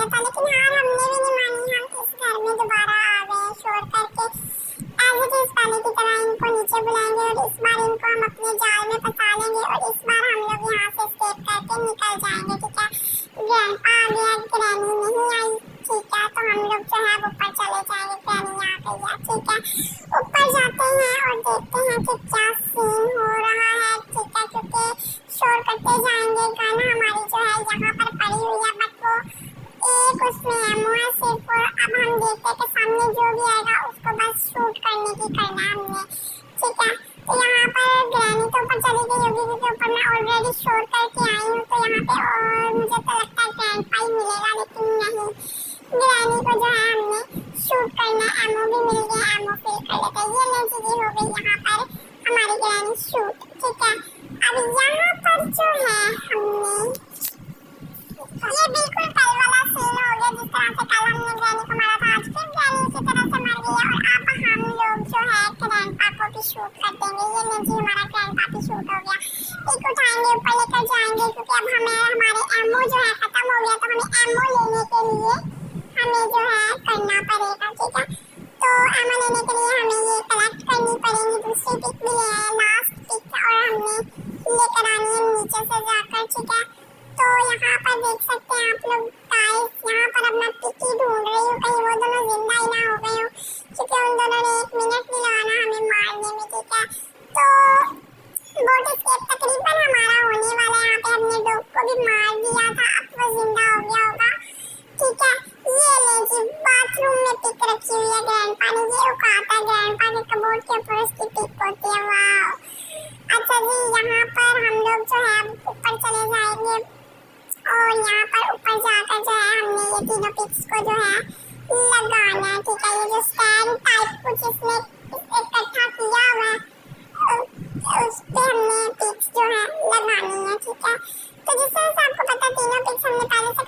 गया था, लेकिन हार हमने भी नहीं मानी। हम इस घर में दोबारा आ गए शोर करके। एज इट इज पहले की तरह इनको नीचे बुलाएंगे और इस बार इनको हम अपने जाल में फंसा लेंगे और इस बार हम लोग यहाँ से एस्केप करके निकल जाएंगे, ठीक है। ग्रैंडपा आ गया, ग्रैनी नहीं आई, ठीक है। तो हम लोग जो है ऊपर चले जाएंगे, ग्रैनी आ गई है, ठीक है। ऊपर जाते हैं और देखते हैं कि क्या सीन हो रहा है, ठीक है। क्योंकि शोर करते जाएंगे, गन हमारी जो है यहाँ पर पड़ी हुई है, बट वो एक उसमें एमओ है सिर्फ। और अब हम देखते हैं कि सामने जो भी आएगा उसको बस शूट करने की करना है हमने, ठीक है। तो यहाँ पर ग्रैनी तो ऊपर चली गई होगी क्योंकि ऊपर मैं ऑलरेडी शोर करके आई हूँ, तो यहाँ पे और मुझे तो लगता है ग्रैंडपा ही मिलेगा, लेकिन नहीं, ग्रैनी को जो है हमने शूट करना, एमओ भी मिल गया, एमओ फिल कर लेते हैं। ये लेंची हो गई यहाँ पर हमारी ग्रैनी शूट, ठीक है। अब यहाँ पर जो है हमने ये बिल्कुल कल वाला सीन हो गया, जिस तरह से कल हमने ग्रैनी को मारा था, आज फिर ग्रैनी उसी तरह से मर गई है। और अब हम लोग जो है ग्रैंडपा को भी शूट कर देंगे। ये लीजिए हमारा ग्रैंडपा भी शूट हो गया। एक उठाएंगे ऊपर लेकर जाएंगे क्योंकि अब हमें हमारे एमओ जो है खत्म हो गया, तो हमें एमओ लेने के लिए हमें जो है करना पड़ेगा, ठीक है। तो एमओ लेने के लिए हमें ये कलेक्ट करनी पड़ेगी, दूसरी पिक भी ले आए, लास्ट पिक, और हमने लेकर आनी है नीचे से जाकर, ठीक है। तो यहाँ पर देख सकते हैं आप लोग गाइस, यहाँ पर अब मैं पिकी ढूंढ रही हूँ, कहीं वो दोनों जिंदा ही ना हो गए हो, क्योंकि उन दोनों ने 1 मिनट नहीं लगाना हमें मारने में, ठीक है। तो बोट एस्केप तकरीबन हमारा होने वाला है। यहाँ पे हमने डॉग को भी मार दिया था, अब वो जिंदा हो गया होगा, ठीक है। ये ले जी बाथरूम में पिक रखी हुई है ग्रैंडपा ने, ये उकाता है ग्रैंडपा के कबोर्ड के ऊपर उसकी पिक होती है, वाह। अच्छा जी, यहाँ पर हम लोग जो है ऊपर चले जाएंगे और यहाँ पर ऊपर जाकर जो है हमने ये तीनों पिक्स को जो है लगाना है, ठीक है। ये जो स्टैंड टाइप कुछ इसने इकट्ठा किया हुआ है, उस पे हमने पिक्स जो है लगानी है, ठीक है। तो जिस तरह से आपको पता तीनों पिक्स हमने पहले से